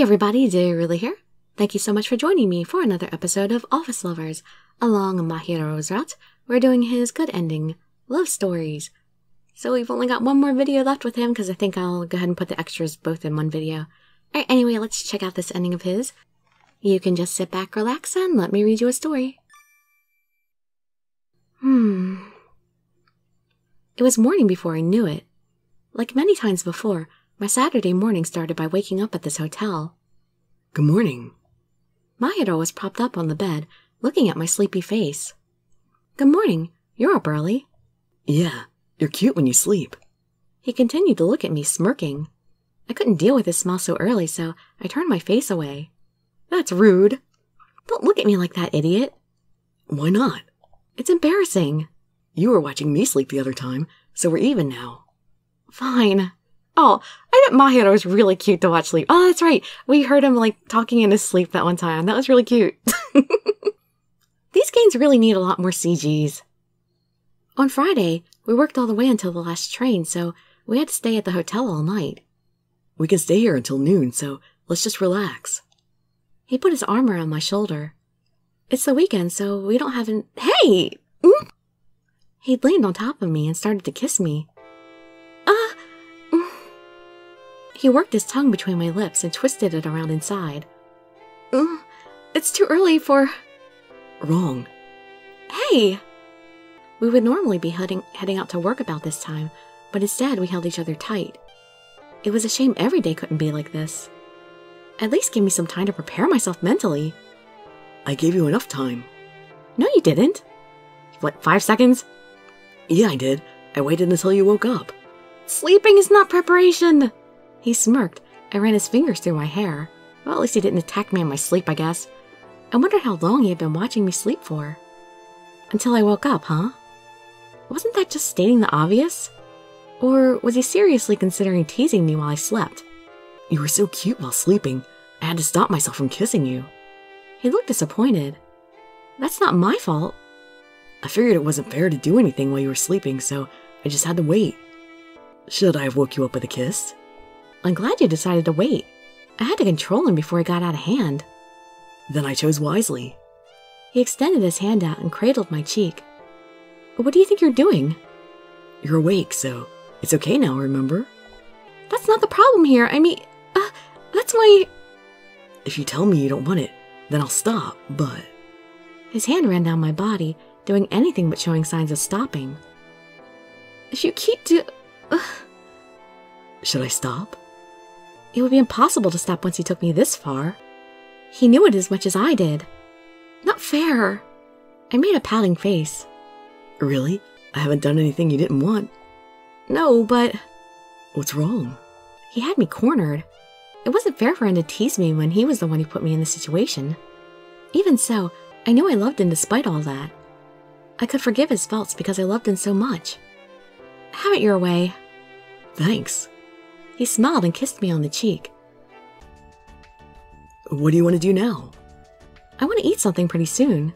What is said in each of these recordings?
everybody, Dirili here. Thank you so much for joining me for another episode of Office Lovers. Along Mahiro's route, we're doing his good ending love stories. So we've only got one more video left with him because I think I'll go ahead and put the extras both in one video. Alright, anyway, let's check out this ending of his. You can just sit back, relax, and let me read you a story. It was morning before I knew it. Like many times before, my Saturday morning started by waking up at this hotel. Good morning. Mahiro was propped up on the bed, looking at my sleepy face. Good morning. You're up early. Yeah, you're cute when you sleep. He continued to look at me, smirking. I couldn't deal with his smile so early, so I turned my face away. That's rude. Don't look at me like that, idiot. Why not? It's embarrassing. You were watching me sleep the other time, so we're even now. Fine. Oh, I bet Mahiro was really cute to watch sleep. Oh, that's right. We heard him, talking in his sleep that one time. That was really cute. These games really need a lot more CGs. On Friday, we worked all the way until the last train, so we had to stay at the hotel all night. We can stay here until noon, so let's just relax. He put his arm around my shoulder. It's the weekend, so we don't have an— Hey! He'd leaned on top of me and started to kiss me. He worked his tongue between my lips and twisted it around inside. It's too early for— Wrong. Hey! We would normally be heading out to work about this time, but instead we held each other tight. It was a shame every day couldn't be like this. At least give me some time to prepare myself mentally. I gave you enough time. No, you didn't. What, 5 seconds? Yeah, I did. I waited until you woke up. Sleeping is not preparation! He smirked and ran his fingers through my hair. Well, at least he didn't attack me in my sleep, I guess. I wondered how long he had been watching me sleep for. Until I woke up, huh? Wasn't that just stating the obvious? Or was he seriously considering teasing me while I slept? You were so cute while sleeping, I had to stop myself from kissing you. He looked disappointed. That's not my fault. I figured it wasn't fair to do anything while you were sleeping, so I just had to wait. Should I have woke you up with a kiss? I'm glad you decided to wait. I had to control him before he got out of hand. Then I chose wisely. He extended his hand out and cradled my cheek. What do you think you're doing? You're awake, so it's okay now, remember? That's not the problem here. I mean, that's my— If you tell me you don't want it, then I'll stop, but— His hand ran down my body, doing anything but showing signs of stopping. If you keep Should I stop? It would be impossible to stop once he took me this far. He knew it as much as I did. Not fair. I made a pouting face. Really? I haven't done anything you didn't want. No, but— What's wrong? He had me cornered. It wasn't fair for him to tease me when he was the one who put me in this situation. Even so, I knew I loved him despite all that. I could forgive his faults because I loved him so much. Have it your way. Thanks. He smiled and kissed me on the cheek. What do you want to do now? I want to eat something pretty soon.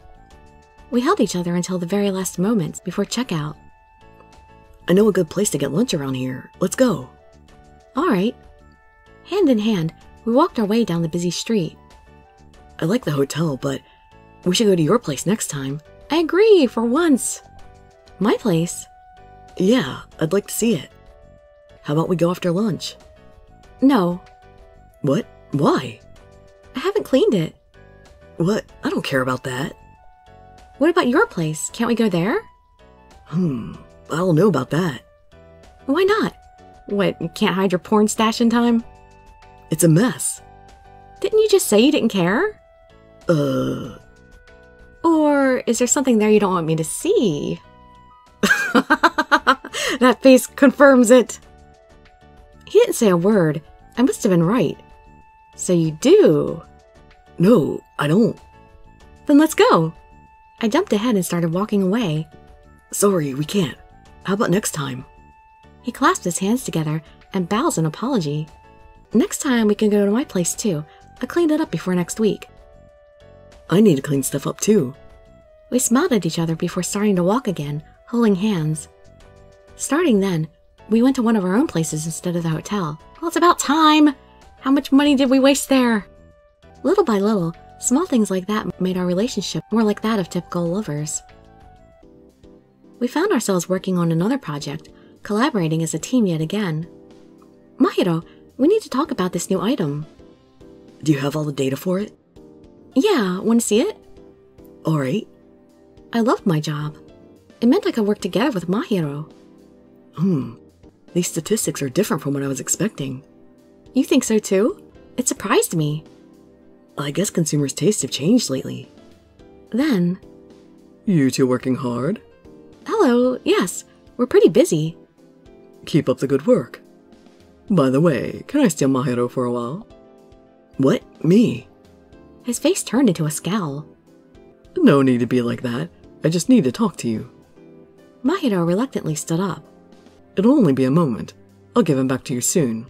We held each other until the very last moments before checkout. I know a good place to get lunch around here. Let's go. All right. Hand in hand, we walked our way down the busy street. I like the hotel, but we should go to your place next time. I agree, for once. My place? Yeah, I'd like to see it. How about we go after lunch? No. What? Why? I haven't cleaned it. What? I don't care about that. What about your place? Can't we go there? I don't know about that. Why not? What, you can't hide your porn stash in time? It's a mess. Didn't you just say you didn't care? Or is there something there you don't want me to see? That face confirms it. He didn't say a word. I must have been right. So you do? No, I don't. Then let's go. I jumped ahead and started walking away. Sorry, we can't. How about next time? He clasped his hands together and bows in apology. Next time we can go to my place too. I cleaned it up before next week. I need to clean stuff up too. We smiled at each other before starting to walk again, holding hands. Starting then, we went to one of our own places instead of the hotel. Well, it's about time! How much money did we waste there? Little by little, small things like that made our relationship more like that of typical lovers. We found ourselves working on another project, collaborating as a team yet again. Mahiro, we need to talk about this new item. Do you have all the data for it? Yeah, want to see it? Alright. I loved my job. It meant I could work together with Mahiro. These statistics are different from what I was expecting. You think so too? It surprised me. I guess consumers' tastes have changed lately. Then... You two working hard? Hello, yes, we're pretty busy. Keep up the good work. By the way, can I steal Mahiro for a while? What? Me? His face turned into a scowl. No need to be like that. I just need to talk to you. Mahiro reluctantly stood up. It'll only be a moment. I'll give him back to you soon.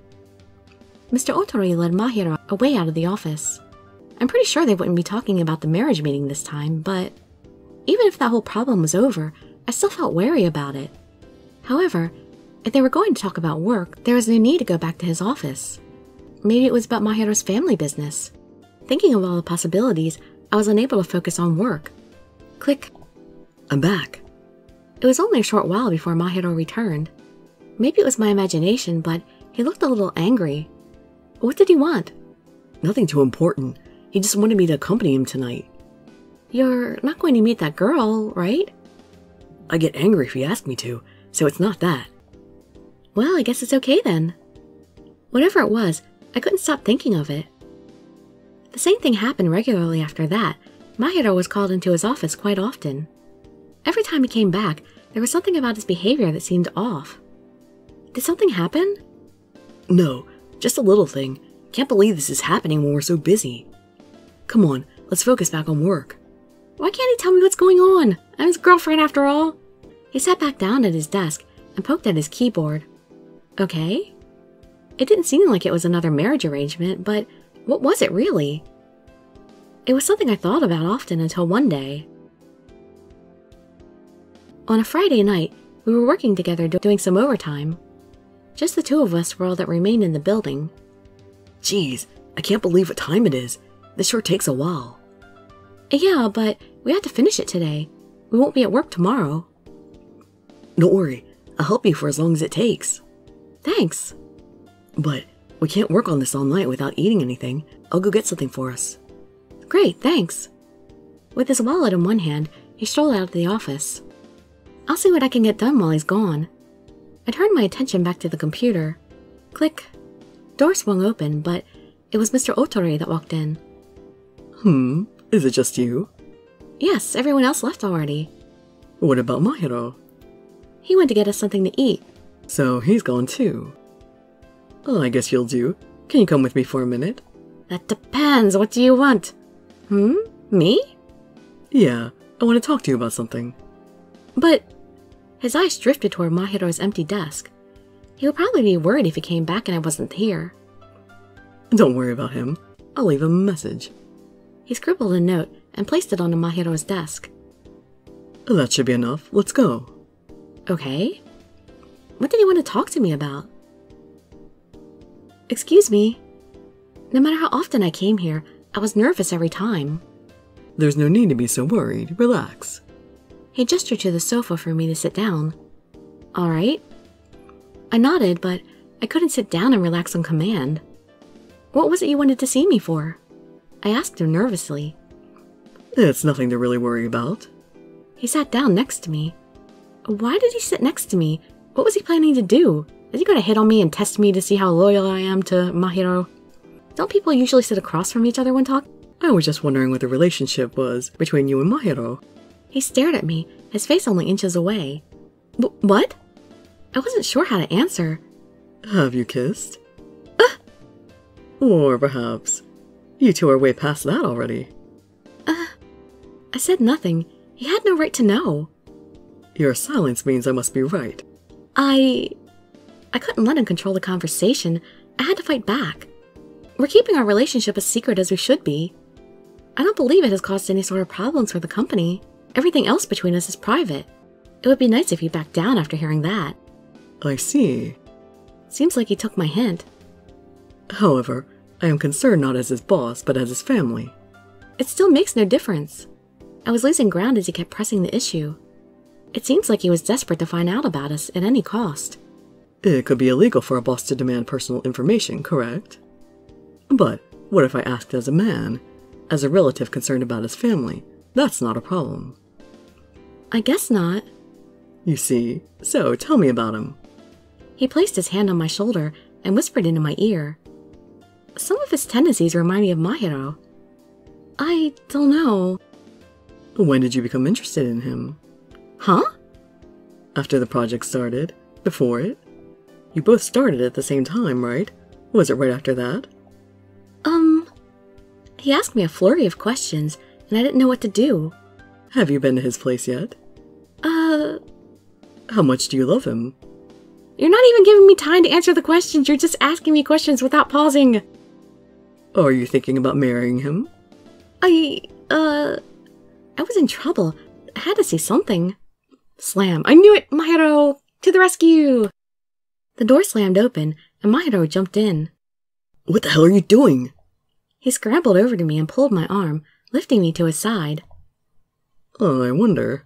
Mr. Otori led Mahiro away out of the office. I'm pretty sure they wouldn't be talking about the marriage meeting this time, but even if that whole problem was over, I still felt wary about it. However, if they were going to talk about work, there was no need to go back to his office. Maybe it was about Mahiro's family business. Thinking of all the possibilities, I was unable to focus on work. Click. I'm back. It was only a short while before Mahiro returned. Maybe it was my imagination, but he looked a little angry. What did he want? Nothing too important. He just wanted me to accompany him tonight. You're not going to meet that girl, right? I get angry if you ask me to, so it's not that. Well, I guess it's okay then. Whatever it was, I couldn't stop thinking of it. The same thing happened regularly after that. Mahiro was called into his office quite often. Every time he came back, there was something about his behavior that seemed off. Did something happen? No, just a little thing. Can't believe this is happening when we're so busy. Come on, let's focus back on work. Why can't he tell me what's going on? I'm his girlfriend after all. He sat back down at his desk and poked at his keyboard. Okay. It didn't seem like it was another marriage arrangement, but what was it really? It was something I thought about often until one day. On a Friday night, we were working together doing some overtime. Just the two of us were all that remained in the building. Jeez, I can't believe what time it is. This sure takes a while. Yeah, but we had to finish it today. We won't be at work tomorrow. Don't worry, I'll help you for as long as it takes. Thanks. But we can't work on this all night without eating anything. I'll go get something for us. Great, thanks. With his wallet in one hand, he strolled out of the office. I'll see what I can get done while he's gone. I turned my attention back to the computer. Click. Door swung open, but it was Mr. Otori that walked in. Is it just you? Yes, everyone else left already. What about Mahiro? He went to get us something to eat. So he's gone too. Oh, I guess you'll do. Can you come with me for a minute? That depends. What do you want? Me? Yeah, I want to talk to you about something. But... His eyes drifted toward Mahiro's empty desk. He would probably be worried if he came back and I wasn't here. Don't worry about him. I'll leave him a message. He scribbled a note and placed it onto Mahiro's desk. That should be enough. Let's go. Okay. What did he want to talk to me about? Excuse me. No matter how often I came here, I was nervous every time. There's no need to be so worried. Relax. He gestured to the sofa for me to sit down. All right. I nodded, but I couldn't sit down and relax on command. What was it you wanted to see me for? I asked him nervously. It's nothing to really worry about. He sat down next to me. Why did he sit next to me? What was he planning to do? Is he going to hit on me and test me to see how loyal I am to Mahiro? Don't people usually sit across from each other when talking? I was just wondering what the relationship was between you and Mahiro. He stared at me, his face only inches away. What? I wasn't sure how to answer. Have you kissed? Or perhaps you two are way past that already. I said nothing. He had no right to know. Your silence means I must be right. I couldn't let him control the conversation. I had to fight back. We're keeping our relationship as secret as we should be. I don't believe it has caused any sort of problems for the company. Everything else between us is private. It would be nice if you backed down after hearing that. I see. Seems like he took my hint. However, I am concerned not as his boss, but as his family. It still makes no difference. I was losing ground as he kept pressing the issue. It seems like he was desperate to find out about us at any cost. It could be illegal for a boss to demand personal information, correct? But what if I asked as a man, as a relative concerned about his family? That's not a problem. I guess not. You see, so tell me about him. He placed his hand on my shoulder and whispered into my ear. Some of his tendencies remind me of Mahiro. I don't know. When did you become interested in him? Huh? After the project started? Before it? You both started at the same time, right? Was it right after that? He asked me a flurry of questions, and I didn't know what to do. Have you been to his place yet? How much do you love him? You're not even giving me time to answer the questions, you're just asking me questions without pausing. Are you thinking about marrying him? I was in trouble. I had to say something. Slam. I knew it! Mahiro! To the rescue! The door slammed open, and Mahiro jumped in. What the hell are you doing? He scrambled over to me and pulled my arm, lifting me to his side. Oh, I wonder.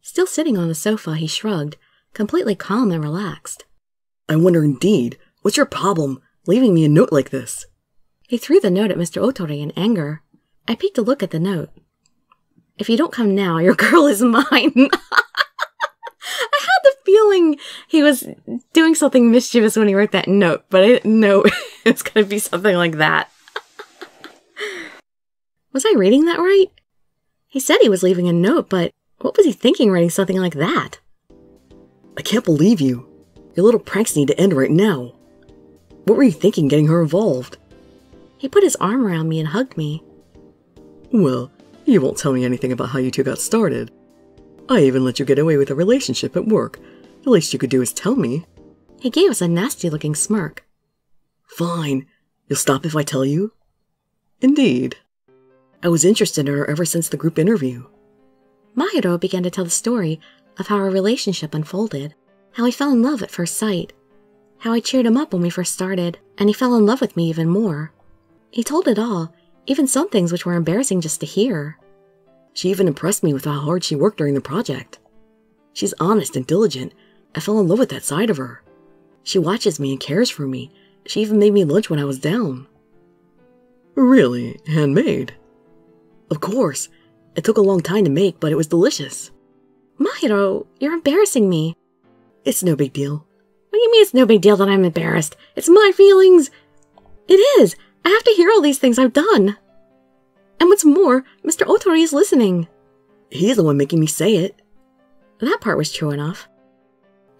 Still sitting on the sofa, he shrugged, completely calm and relaxed. I wonder indeed. What's your problem, leaving me a note like this? He threw the note at Mr. Otori in anger. I peeked a look at the note. If you don't come now, your girl is mine. I had the feeling he was doing something mischievous when he wrote that note, but I didn't know it was going to be something like that. Was I reading that right? He said he was leaving a note, but what was he thinking writing something like that? I can't believe you. Your little pranks need to end right now. What were you thinking getting her involved? He put his arm around me and hugged me. Well, you won't tell me anything about how you two got started. I even let you get away with a relationship at work. The least you could do is tell me. He gave us a nasty-looking smirk. Fine. You'll stop if I tell you? Indeed. I was interested in her ever since the group interview. Mahiro began to tell the story of how our relationship unfolded, how he fell in love at first sight, how I cheered him up when we first started, and he fell in love with me even more. He told it all, even some things which were embarrassing just to hear. She even impressed me with how hard she worked during the project. She's honest and diligent. I fell in love with that side of her. She watches me and cares for me. She even made me lunch when I was down. Really? Handmade? Of course. It took a long time to make, but it was delicious. Mahiro, you're embarrassing me. It's no big deal. What do you mean it's no big deal that I'm embarrassed? It's my feelings. It is. I have to hear all these things I've done. And what's more, Mr. Otori is listening. He's the one making me say it. That part was true enough.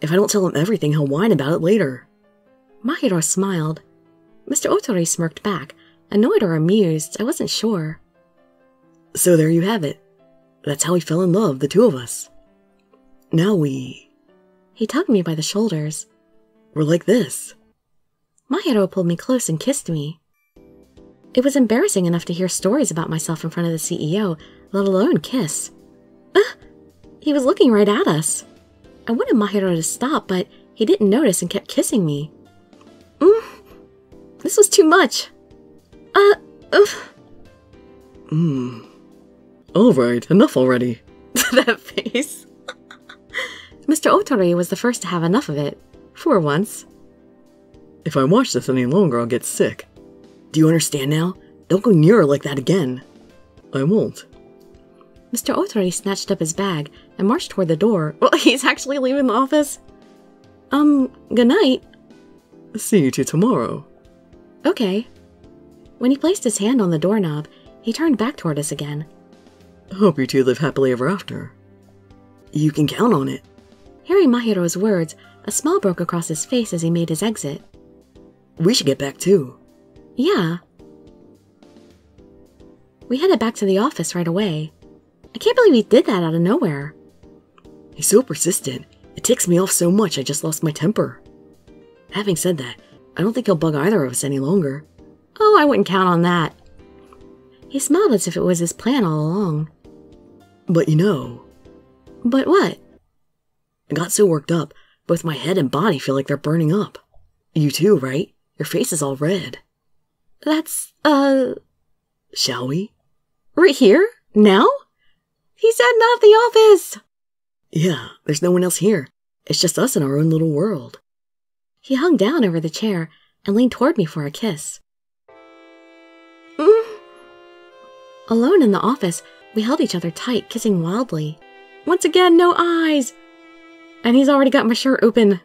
If I don't tell him everything, he'll whine about it later. Mahiro smiled. Mr. Otori smirked back, annoyed or amused, I wasn't sure. So there you have it. That's how we fell in love, the two of us. Now we... He tugged me by the shoulders. We're like this. Mahiro pulled me close and kissed me. It was embarrassing enough to hear stories about myself in front of the CEO, let alone kiss. He was looking right at us. I wanted Mahiro to stop, but he didn't notice and kept kissing me. This was too much. Alright, enough already. That face. Mr. Otori was the first to have enough of it, for once. If I watch this any longer, I'll get sick. Do you understand now? Don't go near her like that again. I won't. Mr. Otori snatched up his bag and marched toward the door. Well, he's actually leaving the office. Good night. See you two tomorrow. Okay. When he placed his hand on the doorknob, he turned back toward us again. Hope you two live happily ever after. You can count on it. Hearing Mahiro's words, a smile broke across his face as he made his exit. We should get back too. Yeah. We headed back to the office right away. I can't believe he did that out of nowhere. He's so persistent. It ticks me off so much I just lost my temper. Having said that, I don't think he'll bug either of us any longer. Oh, I wouldn't count on that. He smiled as if it was his plan all along. But you know... But what? I got so worked up, both my head and body feel like they're burning up. You too, right? Your face is all red. That's, Shall we? right here? Now? He said not the office! Yeah, there's no one else here. It's just us in our own little world. He hung down over the chair and leaned toward me for a kiss. Alone in the office, we held each other tight, kissing wildly. Once again, no eyes! And he's already got my shirt open.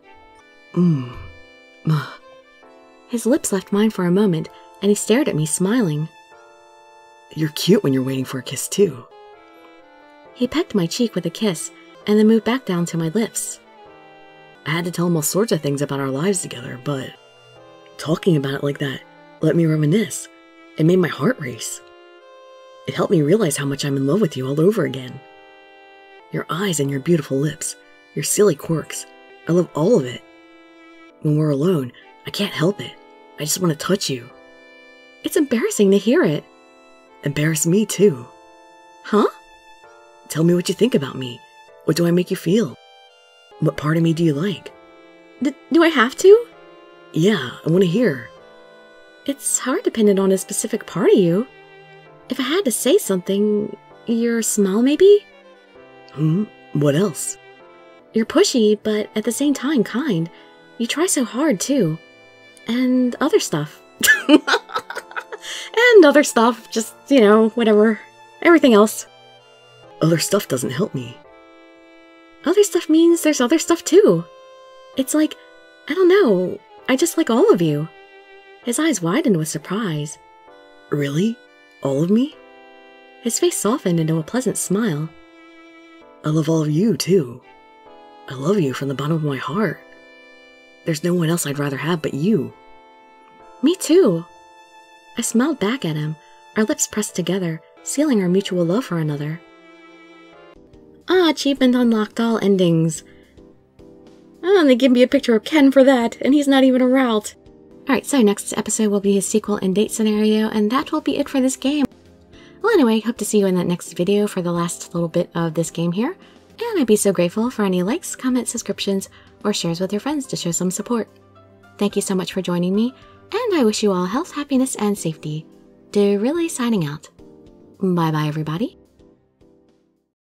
His lips left mine for a moment, and he stared at me, smiling. You're cute when you're waiting for a kiss, too. He pecked my cheek with a kiss, and then moved back down to my lips. I had to tell him all sorts of things about our lives together, but talking about it like that let me reminisce. It made my heart race. It helped me realize how much I'm in love with you all over again. Your eyes and your beautiful lips, your silly quirks. I love all of it. When we're alone, I can't help it. I just want to touch you. It's embarrassing to hear it. Embarrass me, too. Huh? Tell me what you think about me. What do I make you feel? What part of me do you like? Do I have to? Yeah, I want to hear. It's hard to pin it on a specific part of you. If I had to say something, your smile, maybe? What else? You're pushy, but at the same time kind. You try so hard, too. And other stuff. And other stuff. Just, whatever. Everything else. Other stuff doesn't help me. Other stuff means there's other stuff, too. It's like, I don't know. I just like all of you. His eyes widened with surprise. Really? All of me? His face softened into a pleasant smile. I love all of you, too. I love you from the bottom of my heart. There's no one else I'd rather have but you. Me too. I smiled back at him, our lips pressed together, sealing our mutual love for another. Achievement unlocked, all endings. And they give me a picture of Ken for that, and he's not even a route. Alright, so next episode will be his sequel and date scenario, and that will be it for this game. Well, anyway, hope to see you in that next video for the last little bit of this game here. And I'd be so grateful for any likes, comments, subscriptions, or shares with your friends to show some support. Thank you so much for joining me, and I wish you all health, happiness, and safety. Dirili signing out. Bye-bye, everybody.